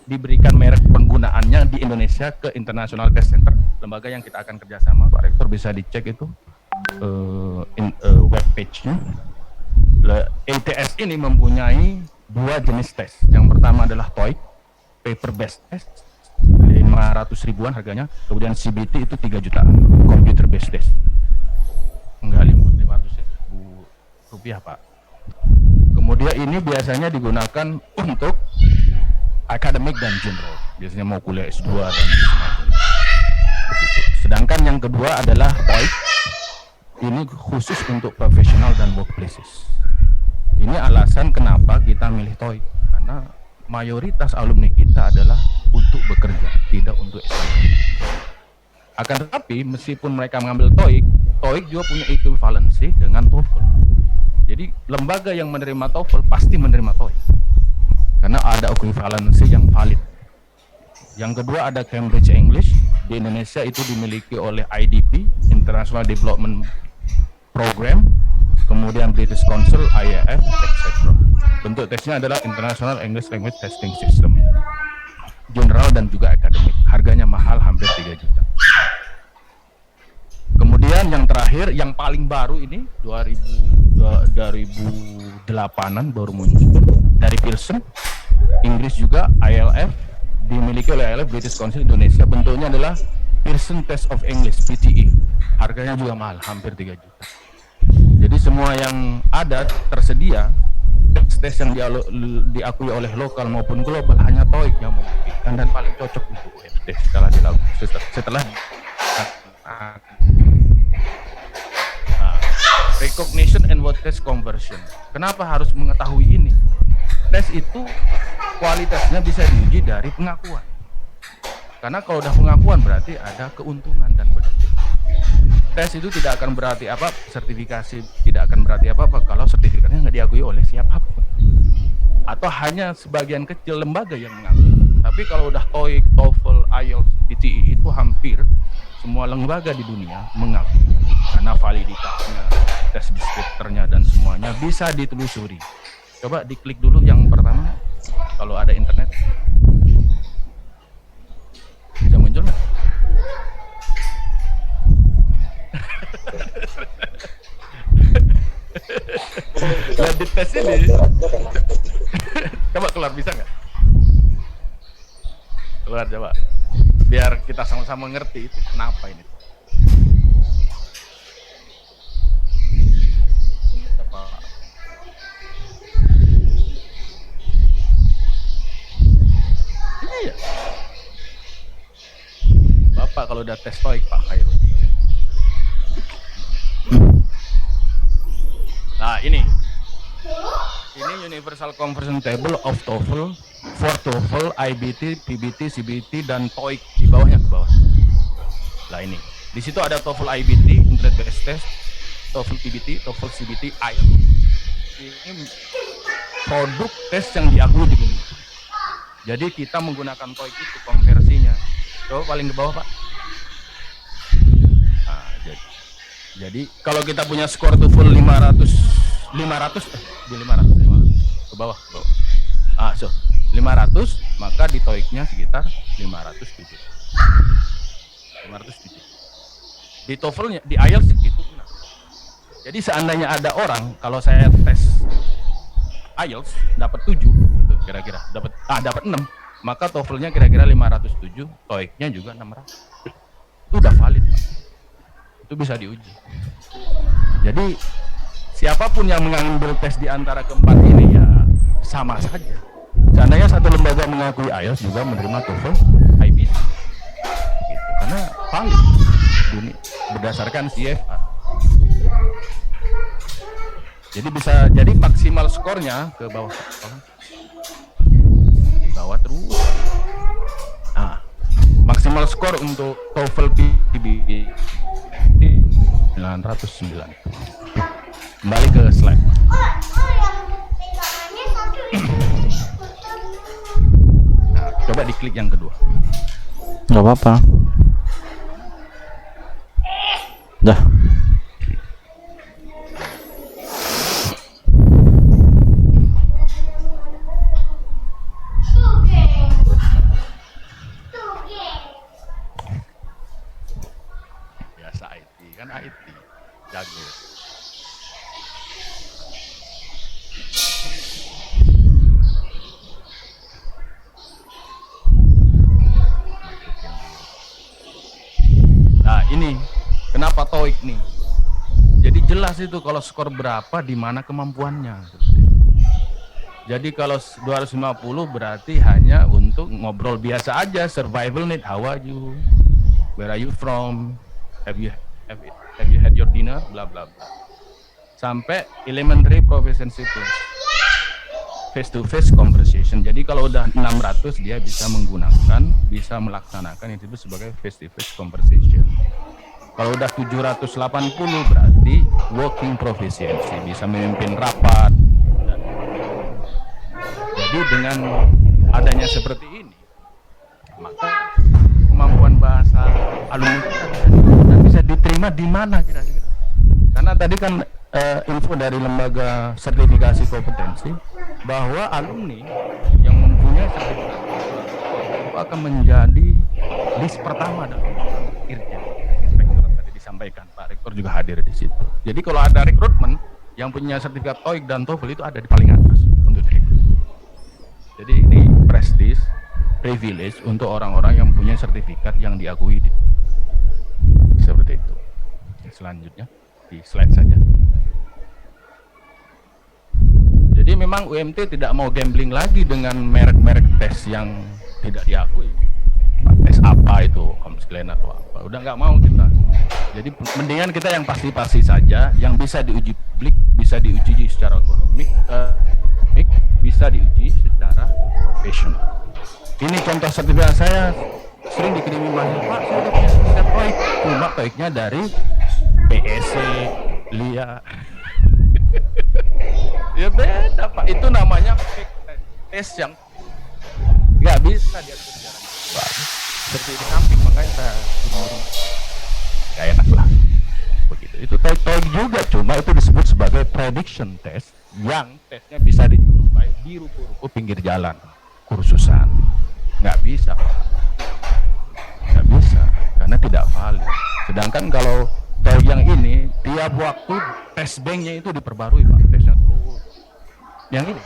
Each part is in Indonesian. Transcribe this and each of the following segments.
diberikan merek penggunaannya di Indonesia ke International Test Center, lembaga yang kita akan kerjasama. Pak Rektor bisa dicek itu web page-nya. ATS ini mempunyai dua jenis tes. Yang pertama adalah TOEIC, paper based test, 500 ribuan harganya. Kemudian CBT itu 3 juta, computer based test. Enggak, 500 ribu rupiah, Pak. Kemudian ini biasanya digunakan untuk akademik dan general. Biasanya mau kuliah S2 dan semacamnya. Sedangkan yang kedua adalah TOEIC. Ini khusus untuk profesional dan workplaces. Ini alasan kenapa kita milih TOEIC, karena mayoritas alumni kita adalah untuk bekerja, tidak untuk S2. Akan tetapi meskipun mereka mengambil TOEIC, TOEIC juga punya equivalency dengan TOEFL. Jadi lembaga yang menerima TOEFL pasti menerima TOEIC, karena ada equivalency yang valid. Yang kedua ada Cambridge English. Di Indonesia itu dimiliki oleh IDP, International Development Program, kemudian British Council, IAF, etc. Bentuk tesnya adalah International English Language Testing System, general dan juga akademik. Harganya mahal, hampir 3 juta. Kemudian yang terakhir, yang paling baru ini 2008an baru muncul, dari Pearson, Inggris juga, ILF, dimiliki oleh ILF, British Council Indonesia. Bentuknya adalah Pearson Test of English, PTE. Harganya juga mahal, hampir 3 juta. Jadi semua yang ada tersedia, tes yang diakui oleh lokal maupun global, hanya TOEIC yang memungkinkan dan paling cocok untuk UMT setelah recognition and word test conversion. Kenapa harus mengetahui ini? Tes itu kualitasnya bisa diuji dari pengakuan. Karena kalau udah pengakuan berarti ada keuntungan dan benefit. Tes itu tidak akan berarti apa, sertifikasi tidak akan berarti apa-apa kalau sertifikatnya nggak diakui oleh siapapun. Atau hanya sebagian kecil lembaga yang mengakui. Tapi kalau udah TOEIC, TOEFL, IELTS, PTE itu hampir semua lembaga di dunia mengakui. Karena validitasnya, tes deskriptornya dan semuanya bisa ditelusuri. Coba diklik dulu yang pertama kalau ada internet. Bisa muncul nggak? Lihat di tes ini. Coba keluar, bisa nggak? Keluar coba. Biar kita sama-sama ngerti itu kenapa ini. Apa? Iya. Bapak kalau udah tes TOEIC Pak Khairul. Nah ini Universal Conversion Table of TOEFL for TOEFL, IBT, PBT, CBT dan TOEIC di bawahnya ke bawah. Nah ini, di situ ada TOEFL IBT, Internet Based Test, TOEFL PBT, TOEFL CBT, IELTS. Ini produk tes yang diakui di dunia. Jadi kita menggunakan TOEIC itu konversinya. Coba paling ke bawah Pak. Nah, jadi kalau kita punya skor TOEFL 500 ke bawah. So 500, maka di TOEIC-nya sekitar 507. Di TOEFL-nya, di IELTS itu. Jadi seandainya ada orang, kalau saya tes IELTS dapat 7 gitu, kira-kira dapat 6, maka TOEFL-nya kira-kira 507, TOEIC-nya juga 600. Itu udah valid, Pak. Itu bisa diuji. Jadi siapapun yang mengambil tes di antara keempat ini ya sama saja. Seandainya satu lembaga mengakui IELTS juga menerima TOEFL, IBT, gitu. Karena valid berdasarkan CFA. Jadi bisa jadi maksimal skornya ke bawah, di bawah terus. Nah, maksimal skor untuk TOEFL PBT 909. Kembali ke slide. Nah, coba diklik yang kedua. Nggak apa-apa. Dah. ini kenapa TOEIC nih. Jadi jelas itu kalau skor berapa di mana kemampuannya. Jadi kalau 250 berarti hanya untuk ngobrol biasa aja, survival need, how are you, where are you from, have you had your dinner, bla bla bla. Sampai elementary proficiency plus face to face conversation. Jadi kalau udah 600 dia bisa melaksanakan itu sebagai face to face conversation. Kalau udah 780 berarti working proficiency, bisa memimpin rapat. Jadi dengan adanya seperti ini, maka kemampuan bahasa alumni kita bisa diterima di mana kira-kira? Karena tadi kan info dari lembaga sertifikasi kompetensi bahwa alumni yang mempunyai sertifikat itu akan menjadi list pertama dalam Irjen Inspektorat tadi disampaikan. Pak Rektor juga hadir di situ. Jadi kalau ada rekrutmen yang punya sertifikat TOEIC dan TOEFL itu ada di paling atas untuk direkrut. Jadi ini prestis, privilege untuk orang-orang yang punya sertifikat yang diakui seperti itu. Selanjutnya di slide saja. Jadi memang UMT tidak mau gambling lagi dengan merek-merek tes yang tidak diakui. Tes apa itu, Komsklin atau apa, udah nggak mau kita. Jadi mendingan kita yang pasti-pasti saja, yang bisa diuji publik, bisa diuji secara ekonomik, bisa diuji secara profesional. Ini contoh sertifikat saya sering dikirimi mahasiswa, Pak saya udah punya sertifikat TOEIC, cuma TOEIC-nya dari PSC, LIA. Ya beda Pak, itu namanya fake tes yang nggak bisa diatur secara seperti di samping, makanya saya nggak enak lah begitu. Itu TOEIC juga, cuma itu disebut sebagai prediction test yang tesnya bisa dicapai di ruko-ruko pinggir jalan, kursusan. Nggak bisa karena tidak valid. Sedangkan kalau TOEIC yang ini tiap waktu tes banknya itu diperbarui Pak, tesnya terus. Yang ini,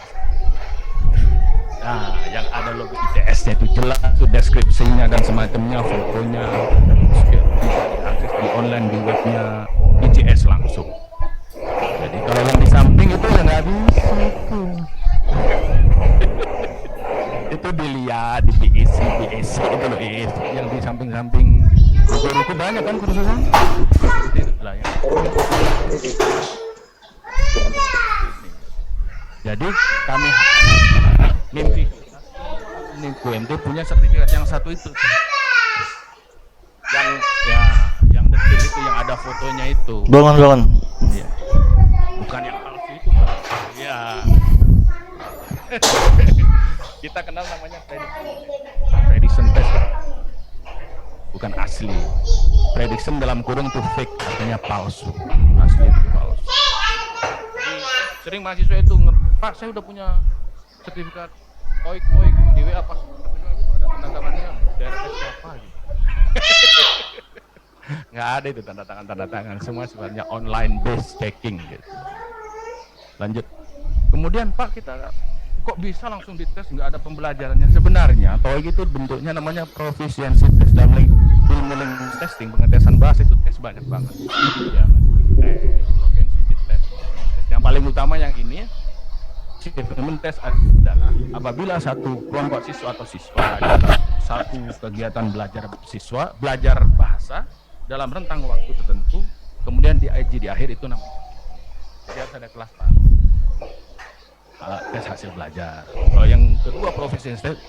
nah yang ada logo ITS-nya itu jelas, itu deskripsinya dan semacamnya, fotonya bisa diakses di online di webnya ITS langsung. Jadi kalau yang di samping itu ya nggak bisa itu. Itu dilihat di BSc itu loh, yang di samping-samping ruko-ruko banyak kan kursusan. Itu lah ya. Jadi kami mimpi ini UMT punya sertifikat yang satu itu, yang detail itu, yang ada fotonya itu. Bangun. Ya. Bukan yang palsu itu Pak. Ya. Kita kenal namanya prediction test, bukan asli. Prediction dalam kurung itu fake, artinya palsu. Asli itu palsu. Jadi sering mahasiswa itu, Pak saya udah punya sertifikat TOEIC di WA, pas sertifikat itu ada tanda tangannya daerah siapa gitu. Nggak ada itu tanda tangan, semua sebenarnya online based checking gitu. Lanjut. Kemudian Pak kita kok bisa langsung dites, nggak ada pembelajarannya? Sebenarnya TOEIC itu bentuknya namanya proficiency test. Dalam ilmu linguistik testing, pengetesan bahasa itu tes banyak banget. Ya, tes, propensity test. Yang paling utama yang ini, achievement test adalah apabila satu kelompok siswa atau siswa dalam satu kegiatan belajar bahasa dalam rentang waktu tertentu, kemudian diuji di akhir, itu namanya. Jadi harus ada kelas tes hasil belajar. Kalau yang kedua proficiency test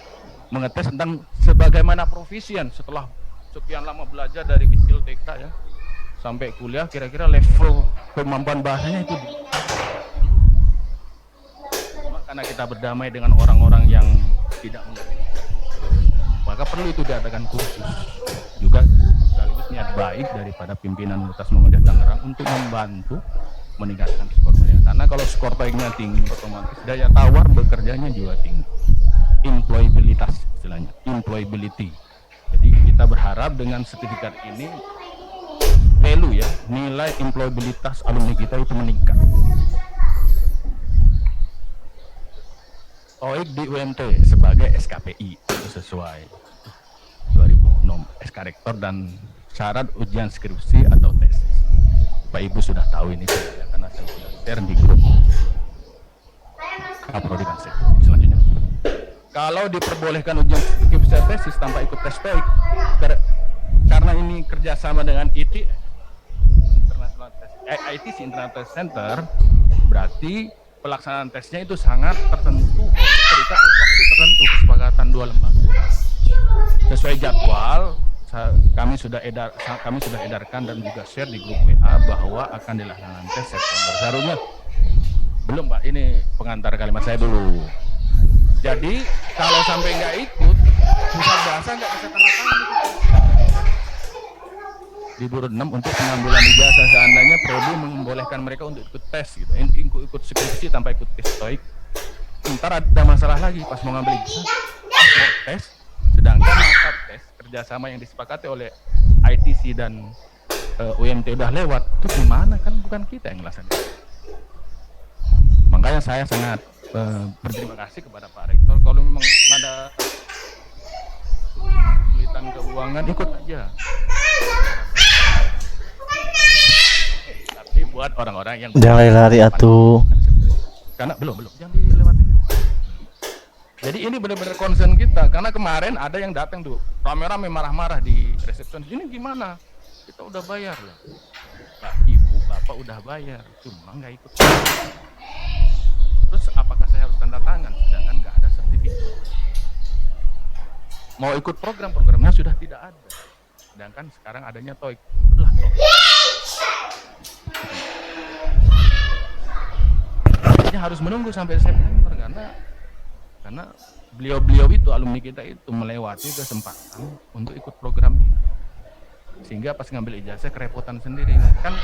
mengetes tentang sebagaimana profisien setelah sekian lama belajar dari kecil TK ya sampai kuliah, kira-kira level kemampuan bahasanya itu. Karena kita berdamai dengan orang-orang yang tidak mengerti, maka perlu itu diadakan kursus juga, sekaligus niat baik daripada pimpinan Universitas Muhammadiyah Tangerang untuk membantu meningkatkan skor mereka. Karena kalau skor TOEIC-nya tinggi, otomatis daya tawar bekerjanya juga tinggi. Employabilitas istilahnya, employability. Jadi kita berharap dengan sertifikat ini value ya, nilai employabilitas alumni kita itu meningkat. TOEIC di UMT sebagai SKPI itu sesuai 2006 SK Rektor dan syarat ujian skripsi atau tesis. Pak Ibu sudah tahu ini ya, karena saya sudah share di grup Kaprodi dan Sekprodi. Selanjutnya, kalau diperbolehkan ujian skripsi atau tesis tanpa ikut tes TOEIC, karena ini kerjasama dengan ITC International Test Center, berarti pelaksanaan tesnya itu sangat tertentu terikat oleh waktu tertentu, kesepakatan dua lembaga. Sesuai jadwal kami sudah edarkan dan juga share di grup WA bahwa akan dilaksanakan tes September. Seharusnya belum Pak, ini pengantar kalimat saya dulu. Jadi kalau sampai nggak ikut, pusat bahasa nggak bisa tanda tangan di Burut 6 untuk pengambilan ijazah. Seandainya prodi membolehkan mereka untuk ikut tes gitu, ikut skripsi tanpa ikut tes TOEIC, ntar ada masalah lagi pas mau ngambil ijazah, mau tes, sedangkan masa tes kerjasama yang disepakati oleh ITC dan UMT udah lewat, itu gimana? Kan bukan kita yang ngelaksanain. Makanya saya sangat berterima kasih kepada Pak Rektor. Kalau memang ada kesulitan keuangan, ikut aja. Tapi buat orang-orang yang Jangan lari atuh. Karena belum jangan dilewatin. Jadi ini benar-benar concern kita, karena kemarin ada yang datang tuh rame-rame marah-marah di resepsionis. Ini gimana? Kita udah bayar loh. Pak, Ibu, Bapak udah bayar, cuma nggak ikut. Terus apakah saya harus tanda tangan sedangkan nggak ada sertifikat? Mau ikut programnya sudah tidak ada, sedangkan sekarang adanya TOEIC. Udah. Jadi harus menunggu sampai September karena beliau-beliau itu, alumni kita itu melewati kesempatan untuk ikut program ini, sehingga pas ngambil ijazah kerepotan sendiri. Kan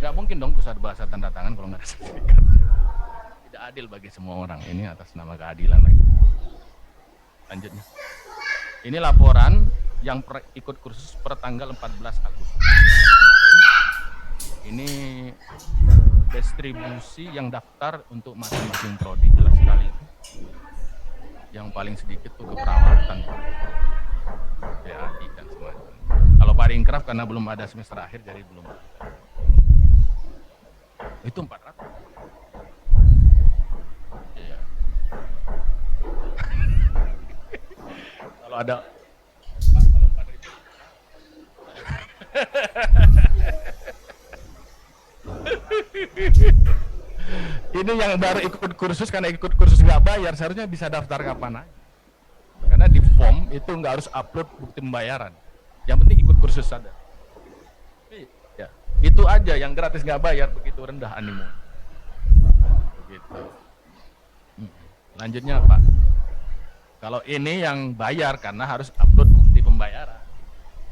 nggak mungkin dong pusat bahasa tanda tangan kalau nggak ada sertifikat. Tidak adil bagi semua orang, ini atas nama keadilan lagi. Lanjutnya, ini laporan yang ikut kursus per tanggal 14 Agustus kemarin. Ini distribusi yang daftar untuk masing-masing prodi, jelas sekali. Yang paling sedikit tuh keperawatan, PAI dan semacamnya. Kalau Parinkraf karena belum ada semester akhir jadi belum. Itu 400. Iya. Kalau ada kalau 4.000. Ini yang baru ikut kursus, karena ikut kursus nggak bayar, seharusnya bisa daftar kapan aja. Karena di form itu nggak harus upload bukti pembayaran. Yang penting ikut kursus saja. Ya, itu aja yang gratis nggak bayar, begitu rendah animo. Begitu. Lanjutnya Pak. Kalau ini yang bayar karena harus upload bukti pembayaran.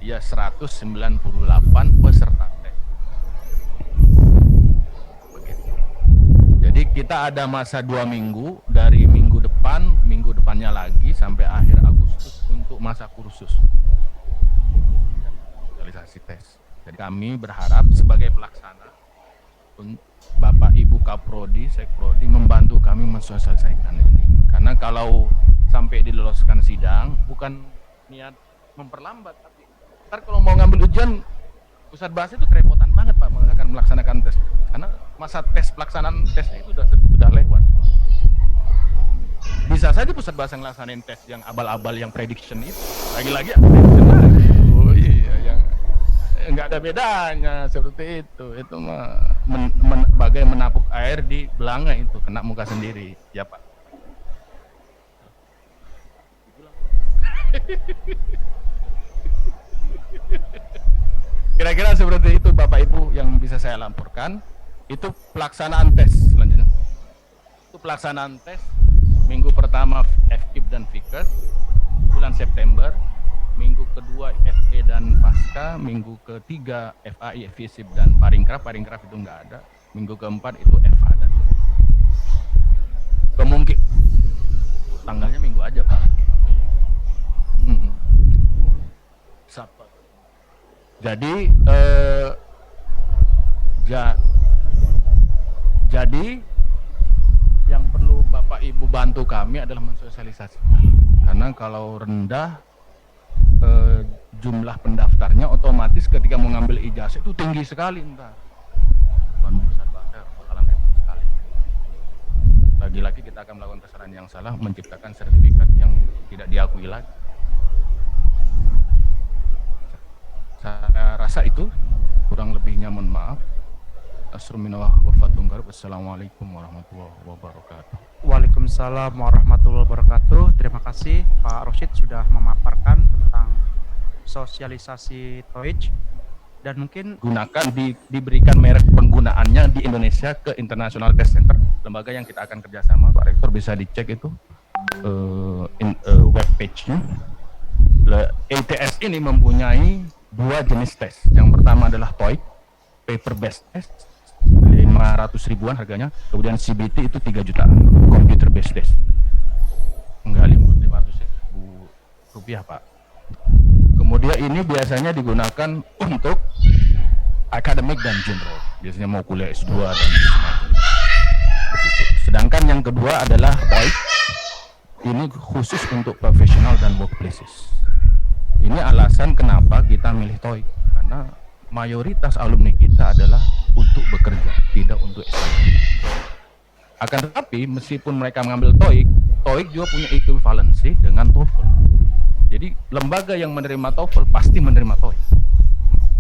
Ya 198 peserta tes. Jadi kita ada masa 2 minggu, dari minggu depannya lagi sampai akhir Agustus untuk masa kursus realisasi tes. Jadi kami berharap sebagai pelaksana, Bapak Ibu Kaprodi, Sekprodi membantu kami mensosialisasikan ini. Karena kalau sampai diloloskan sidang, bukan niat memperlambat, tapi ntar kalau mau ngambil ujian pusat bahasa itu kerepotan banget Pak akan melaksanakan tes, karena masa tes pelaksanaan tesnya itu sudah lewat. Bisa saja pusat bahasa ngelaksanain tes yang abal-abal, yang prediction itu lagi-lagi prediction lagi. Oh iya, yang nggak ada bedanya seperti itu mah bagai menapuk air di belanga, itu kena muka sendiri ya Pak. Kira-kira seperti itu Bapak Ibu yang bisa saya laporkan. Itu pelaksanaan tes. Selanjutnya itu pelaksanaan tes minggu pertama FKIP dan FIKES bulan September, minggu kedua FE dan Pasca, minggu ketiga FAI, FISIP dan Parinkraf itu nggak ada, minggu keempat itu FH dan kemungkinan tanggalnya minggu aja Pak. Sabtu. Jadi jadi yang perlu Bapak Ibu bantu kami adalah mensosialisasikan, karena kalau rendah jumlah pendaftarnya, otomatis ketika mau ngambil ijazah itu tinggi sekali entar. Tuan Ustaz Bakar bakalan repot sekali. Lagi-lagi kita akan melakukan kesalahan yang salah, menciptakan sertifikat yang tidak diakui lagi. Saya rasa itu, kurang lebihnya mohon maaf. Assalamualaikum warahmatullahi wabarakatuh. Waalaikumsalam warahmatullahi wabarakatuh. Terima kasih Pak Rosyid sudah memaparkan tentang sosialisasi TOEIC dan mungkin Gunakan diberikan merek penggunaannya di Indonesia ke International Test Center, lembaga yang kita akan kerjasama. Pak Rektor bisa dicek itu web page-nya. ITS ini mempunyai dua jenis tes. Yang pertama adalah TOEIC, paper based test, 500 ribuan harganya. Kemudian CBT itu 3 juta, computer based test. Enggak, 500 ribu rupiah Pak. Kemudian ini biasanya digunakan untuk akademik dan general, biasanya mau kuliah S2 dan semacamnya. Sedangkan yang kedua adalah TOEIC, ini khusus untuk profesional dan workplaces. Ini alasan kenapa kita milih TOEIC, karena mayoritas alumni kita adalah untuk bekerja, tidak untuk S2. Akan tetapi meskipun mereka mengambil TOEIC, TOEIC juga punya equivalency dengan TOEFL. Jadi lembaga yang menerima TOEFL pasti menerima TOEIC,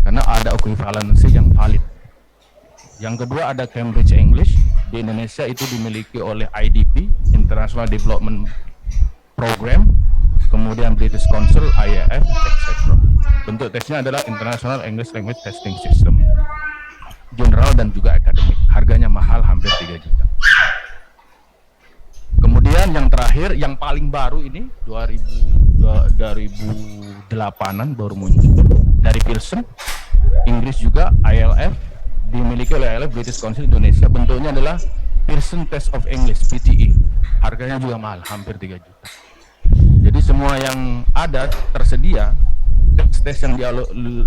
karena ada equivalency yang valid. Yang kedua ada Cambridge English, di Indonesia itu dimiliki oleh IDP, International Development Program, kemudian British Council, IAF, etc. Bentuk tesnya adalah International English Language Testing System, general dan juga akademik. Harganya mahal, hampir 3 juta. Kemudian yang terakhir, yang paling baru ini 2008an baru muncul dari Pearson, Inggris juga, ILF, dimiliki oleh ILF, British Council Indonesia. Bentuknya adalah Pearson Test of English, PTE. Harganya juga mahal, hampir 3 juta. Jadi semua yang ada tersedia, tes yang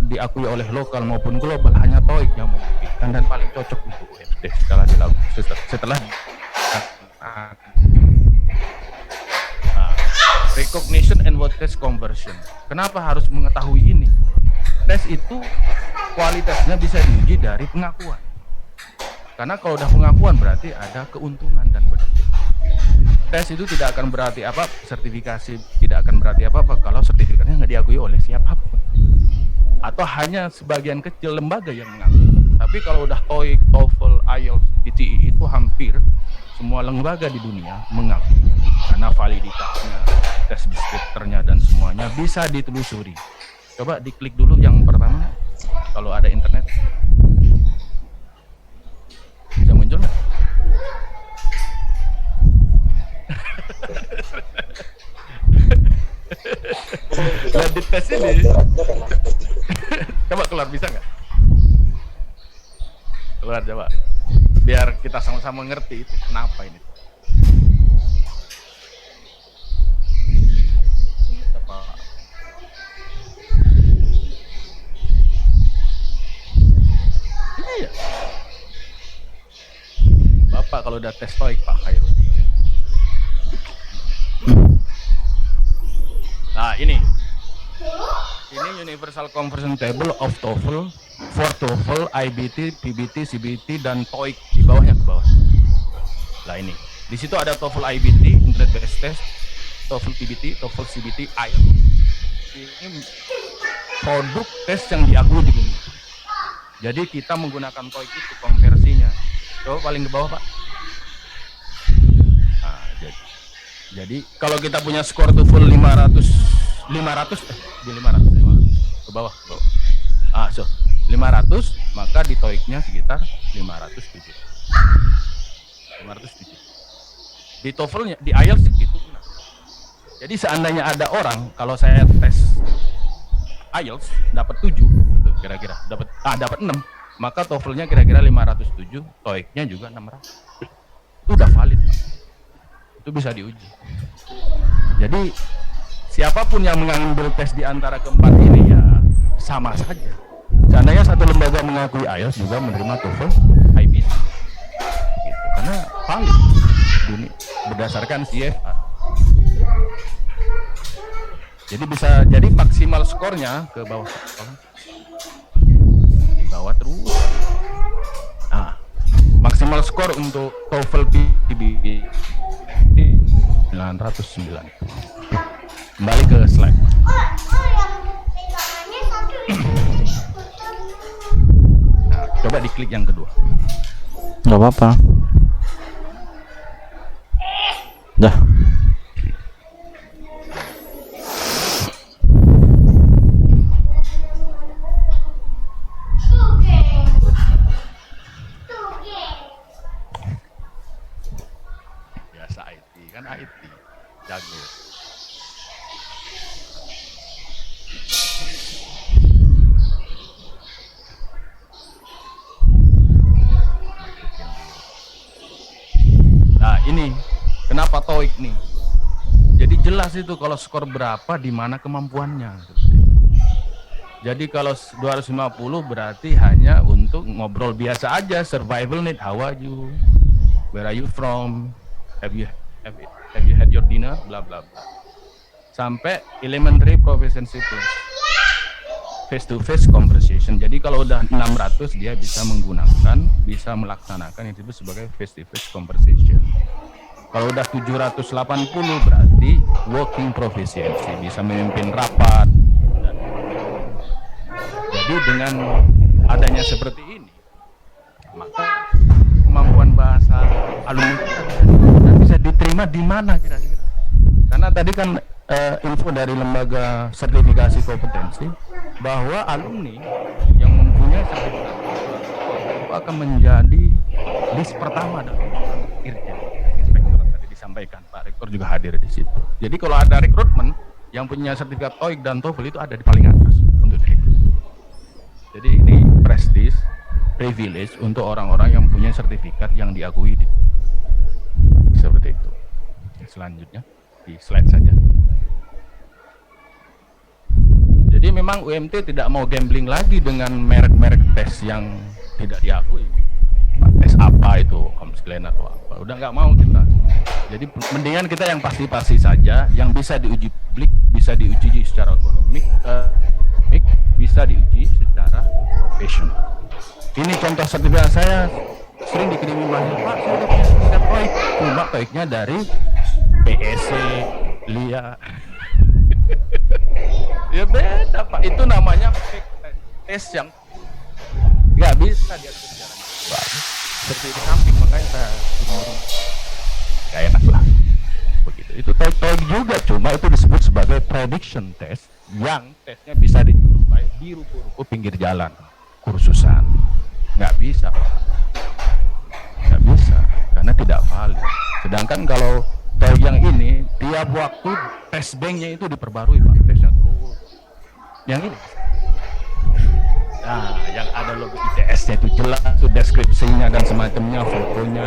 diakui oleh lokal maupun global, hanya TOEIC yang memungkinkan dan paling cocok untuk UMT setelah recognition and word test conversion. Kenapa harus mengetahui ini? Tes itu kualitasnya bisa diuji dari pengakuan. Karena kalau udah pengakuan berarti ada keuntungan dan benefit. Tes itu tidak akan berarti apa, sertifikasi tidak akan berarti apa-apa kalau sertifikatnya nggak diakui oleh siapapun. Atau hanya sebagian kecil lembaga yang mengakui. Tapi kalau udah TOEIC, TOEFL, IELTS, PTE itu hampir semua lembaga di dunia mengakui. Karena validitasnya, tes deskriptornya dan semuanya bisa ditelusuri. Coba diklik dulu yang pertama kalau ada internet. Bisa muncul nggak? Lihat di tes ini. Coba keluar, bisa nggak? Keluar coba. Biar kita sama-sama ngerti itu kenapa ini. Iya. Bapak kalau udah tes TOEIC Pak Khairul. Nah ini Universal Conversion Table of TOEFL for TOEFL, IBT, PBT, CBT dan TOEIC di bawahnya ke bawah. Nah ini, di situ ada TOEFL IBT, Internet Based Test, TOEFL PBT, TOEFL CBT, IELTS. Ini produk tes yang diakui di dunia. Jadi kita menggunakan TOEIC itu konversinya. Coba paling ke bawah Pak. Nah, jadi kalau kita punya skor TOEFL 500 ke bawah. Ah, so 500, maka di TOEIC-nya sekitar 507. Di TOEFL-nya, di IELTS itu. Jadi seandainya ada orang, kalau saya tes IELTS dapat 7 gitu, kira-kira dapat 6, maka TOEFL-nya kira-kira 507, TOEIC-nya juga 600. Itu udah valid, Pak. Itu bisa diuji. Jadi siapapun yang mengambil tes di antara keempat ini ya sama saja. Seandainya satu lembaga mengakui IELTS juga menerima TOEFL, IBT, gitu. Karena valid berdasarkan CFA. Jadi bisa jadi maksimal skornya ke bawah, di bawah terus. Nah, maksimal skor untuk TOEFL PB 909. Kembali ke slide. Nah, coba diklik yang kedua. Nggak apa-apa. Dah. Biasa IT kan, IT jago. Nah ini kenapa TOEIC nih? Jadi jelas itu kalau skor berapa di mana kemampuannya. Jadi kalau 250 berarti hanya untuk ngobrol biasa aja, survival need, how are you, where are you from, have you had your dinner, bla bla bla. Sampai elementary proficiency test, face to face conversation. Jadi kalau udah 600 dia bisa menggunakan, bisa melaksanakan yang disebut sebagai face to face conversation. Kalau udah 780 berarti working proficiency, bisa memimpin rapat. Jadi dengan adanya seperti ini, maka kemampuan bahasa alumni kita bisa diterima di mana kira-kira? Karena tadi kan info dari lembaga sertifikasi kompetensi bahwa alumni yang mempunyai sertifikat itu akan menjadi list pertama dalam Irjen Inspektorat tadi disampaikan. Pak Rektor juga hadir di situ. Jadi kalau ada rekrutmen yang punya sertifikat TOEIC dan TOEFL itu ada di paling atas untuk direkrut. Jadi ini prestis, privilege untuk orang-orang yang punya sertifikat yang diakui seperti itu. Selanjutnya di slide saja. Jadi memang UMT tidak mau gambling lagi dengan merek-merek tes yang tidak diakui. Tes apa itu, Homesglen atau apa, udah nggak mau kita. Jadi mendingan kita yang pasti-pasti saja, yang bisa diuji publik, bisa diuji secara ekonomik, bisa diuji secara profesional. Ini contoh sertifikat saya sering dikirimi mahasiswa, Pak, saya udah punya sertifikat TOEIC, cuma TOEIC-nya dari PSC, LIA. Ya beda Pak, itu namanya fake tes yang nggak bisa diatur secara bagus. Seperti di samping, makanya saya nggak enak lah. Begitu. Itu TOEIC juga, cuma itu disebut sebagai prediction test yang tesnya bisa dicapai di ruko-ruko pinggir jalan, kursusan. Nggak bisa, nggak bisa, karena tidak valid. Sedangkan kalau TOEIC yang ini, tiap waktu tes banknya itu diperbarui Pak, tesnya terus. Yang ini, nah yang ada logo ITS-nya itu jelas, itu deskripsinya dan semacamnya, fotonya,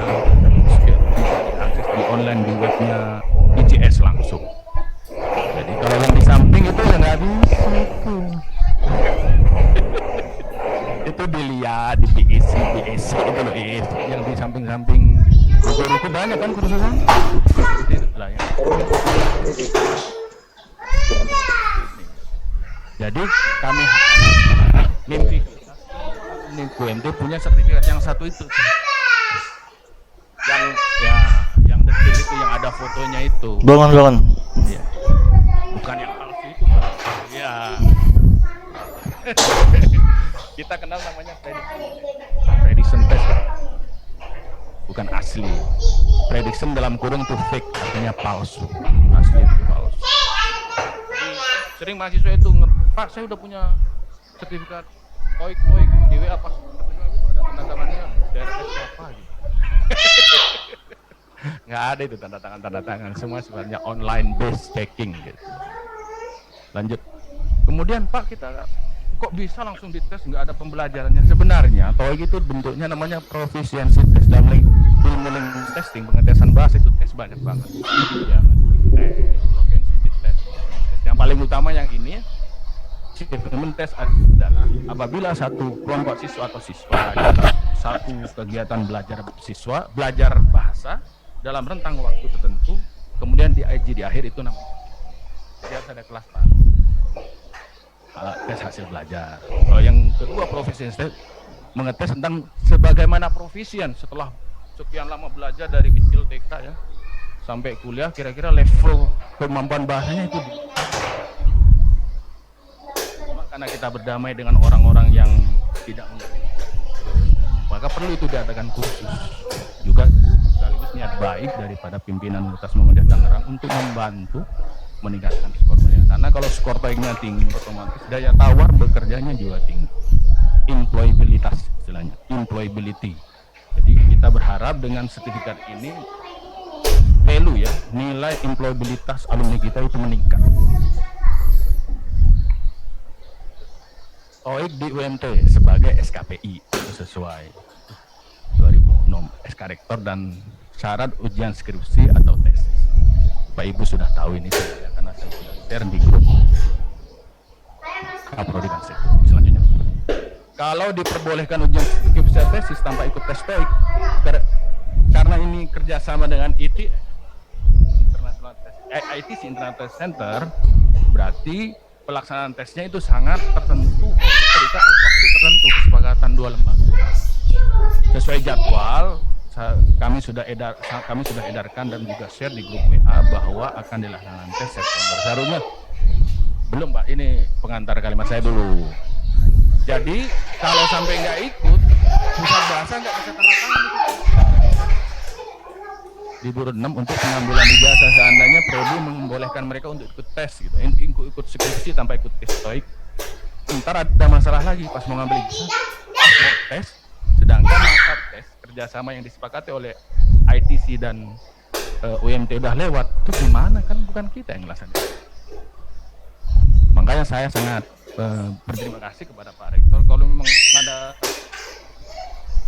bisa diakses di online di webnya ITS langsung. Jadi kalau yang di samping itu ya nggak bisa itu dilihat di BEC itu loh, yang di samping-samping ruko-ruko banyak kan kursusan itu lah ya. Jadi kami mimpi ini UMT punya sertifikat yang satu itu, yang detail itu, yang ada fotonya itu. Bangun. Ya. Bukan yang palsu itu Pak. Ya. Kita kenal namanya prediction test, bukan asli. Prediction dalam kurung itu fake, artinya palsu. Asli itu palsu. Jadi, sering mahasiswa itu, Pak saya udah punya sertifikat TOEIC di WA, pas sertifikat itu ada tanda tangannya daerah siapa gitu. Nggak ada itu tanda tangan, semua sebenarnya online based checking gitu. Lanjut. Kemudian Pak kita kok bisa langsung dites, nggak ada pembelajarannya? Sebenarnya TOEIC itu bentuknya namanya proficiency test. Dalam ilmu linguistic testing, pengetesan bahasa itu tes banyak banget. Ya, tes, propensity test. Yang paling utama yang ini, achievement test adalah apabila satu kelompok siswa atau siswa satu kegiatan belajar bahasa dalam rentang waktu tertentu, kemudian diuji di akhir, itu namanya dia harus ada kelas baru. Tes hasil belajar. Kalau yang kedua proficiency test mengetes tentang sebagaimana profisien setelah sekian lama belajar dari kecil TK ya sampai kuliah, kira-kira level kemampuan bahasanya itu karena kita berdamai dengan orang-orang yang tidak mengerti, maka perlu itu diadakan kursus juga sekaligus niat baik daripada pimpinan Universitas Muhammadiyah Tangerang untuk membantu meningkatkan skor TOEIC. Karena kalau skor TOEIC-nya tinggi, otomatis daya tawar bekerjanya juga tinggi. Employabilitas istilahnya, employability. Jadi kita berharap dengan sertifikat ini value ya, nilai employabilitas alumni kita itu meningkat. TOEIC di UMT sebagai SKPI itu sesuai 2006 SK Rektor dan syarat ujian skripsi atau tesis. Pak Ibu sudah tahu ini ya, karena saya sudah share di grup Kaprodi dan selanjutnya. Kalau diperbolehkan ujian skripsi atau tesis tanpa ikut tes TOEIC, karena ini kerjasama dengan ITC International Center, berarti pelaksanaan tesnya itu sangat tertentu terikat oleh waktu tertentu, kesepakatan dua lembaga. Sesuai jadwal kami sudah edarkan dan juga share di grup WA bahwa akan dilaksanakan tes September. Seharusnya belum Pak, ini pengantar kalimat saya dulu. Jadi kalau sampai nggak ikut, pusat bahasa nggak bisa tanda tangan itu. Di Buru 6 untuk pengambilan ijazah seandainya prodi membolehkan mereka untuk ikut tes gitu, ikut skripsi tanpa ikut tes TOEIC. Ntar ada masalah lagi pas mau ngambil ijazah, mau tes, sedangkan masa tes kerjasama yang disepakati oleh ITC dan UMT udah lewat, itu gimana, kan bukan kita yang ngelaksanain. Makanya saya sangat berterima kasih kepada Pak Rektor. Kalau memang ada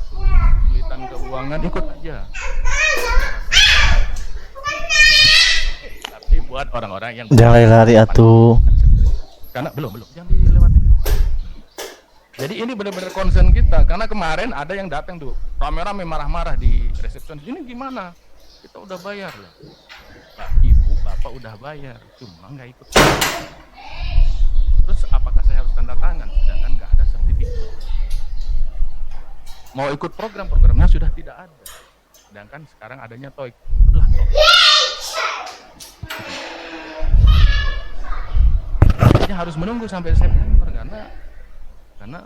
kesulitan keuangan, ikut aja. Tapi buat orang-orang yang Jangan lari atuh. Karena belum jangan dilewatin. Jadi ini benar-benar concern kita, karena kemarin ada yang datang tuh rame-rame marah-marah di resepsionis, ini gimana? Kita udah bayar loh. Nah, ibu, bapak udah bayar, cuma nggak ikut. Terus apakah saya harus tanda tangan, sedangkan nggak ada sertifikat? Mau ikut programnya sudah tidak ada, sedangkan sekarang adanya TOEIC. Udah harus menunggu sampai September karena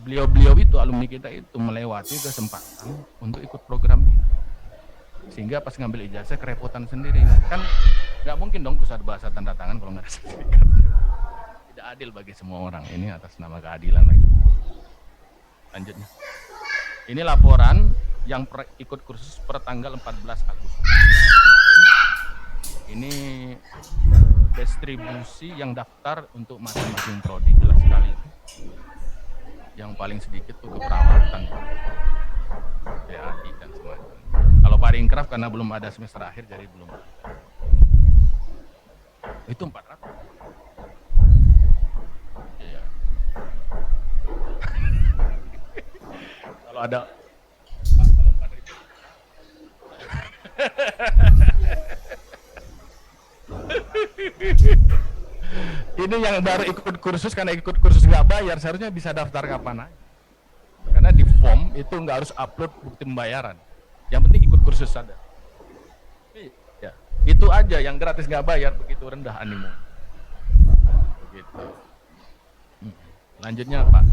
beliau-beliau itu, alumni kita itu melewati kesempatan untuk ikut program ini, sehingga pas ngambil ijazah kerepotan sendiri. Kan nggak mungkin dong pusat bahasa tanda tangan kalau nggak ada sertifikat. Tidak adil bagi semua orang, ini atas nama keadilan lagi. Lanjutnya, ini laporan yang ikut kursus per tanggal 14 Agustus kemarin. Ini distribusi yang daftar untuk masing-masing prodi, jelas sekali. Yang paling sedikit tuh keperawatan, PAI dan semacamnya. Kalau Paringkraf karena belum ada semester akhir jadi belum. Itu 400. Iya. Kalau ada kalau 4.000. Ini yang baru ikut kursus, karena ikut kursus nggak bayar, seharusnya bisa daftar kapan aja. Karena di form itu nggak harus upload bukti pembayaran. Yang penting ikut kursus saja. Ya, itu aja yang gratis nggak bayar, begitu rendah animo. Begitu. Lanjutnya Pak.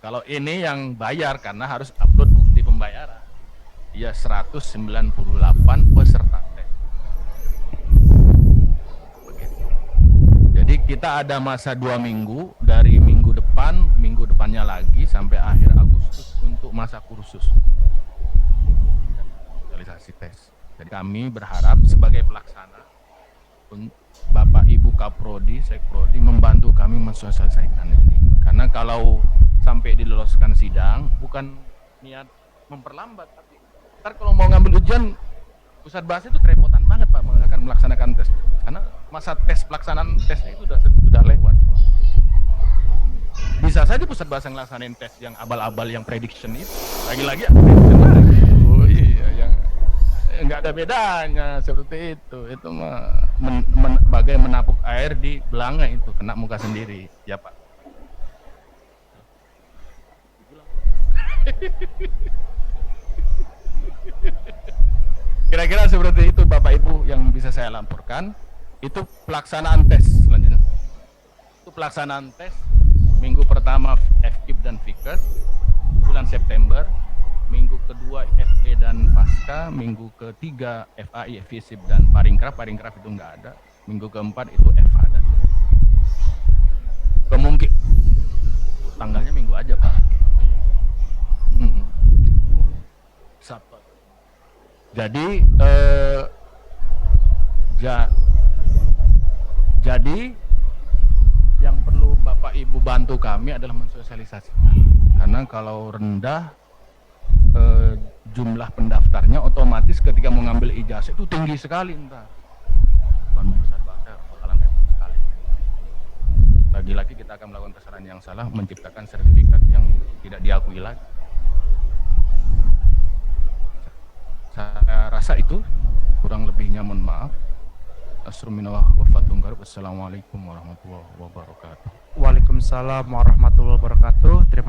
Kalau ini yang bayar karena harus upload bukti pembayaran. Ya 198 peserta. Jadi kita ada masa 2 minggu, dari minggu depannya lagi sampai akhir Agustus untuk masa kursus realisasi tes. Jadi kami berharap sebagai pelaksana, Bapak Ibu Kaprodi, Sekprodi membantu kami mensosialisasikan ini. Karena kalau sampai diloloskan sidang, bukan niat memperlambat, tapi ntar kalau mau ngambil ujian pusat bahasa itu kerepotan banget Pak akan melaksanakan tes, karena masa tes pelaksanaan tesnya itu sudah lewat. Bisa saja pusat bahasa ngelaksanain tes yang abal-abal, yang prediction itu lagi-lagi prediction lagi. Oh iya, yang nggak ada bedanya seperti itu mah bagai menapuk air di belanga itu, kena muka sendiri. Ya Pak. Kira-kira seperti itu Bapak Ibu yang bisa saya laporkan. Itu pelaksanaan tes selanjutnya. Itu pelaksanaan tes minggu pertama FKIP dan FIKES bulan September, minggu kedua FE dan Pasca, minggu ketiga FAI, FISIP dan Paringkraf itu nggak ada, minggu keempat itu FH dan kemungkinan tanggalnya minggu aja Pak. Sabtu. Jadi jadi yang perlu Bapak Ibu bantu kami adalah mensosialisasikan. Karena kalau rendah jumlah pendaftarnya, otomatis ketika mau ngambil ijazah itu tinggi sekali entah. Bukan besar bahasa bakalan repot sekali. Lagi-lagi kita akan melakukan kesalahan yang salah, menciptakan sertifikat yang tidak diakui lagi. Saya rasa itu, kurang lebihnya mohon maaf. Assalamualaikum warahmatullahi wabarakatuh. Waalaikumsalam warahmatullahi wabarakatuh. Terima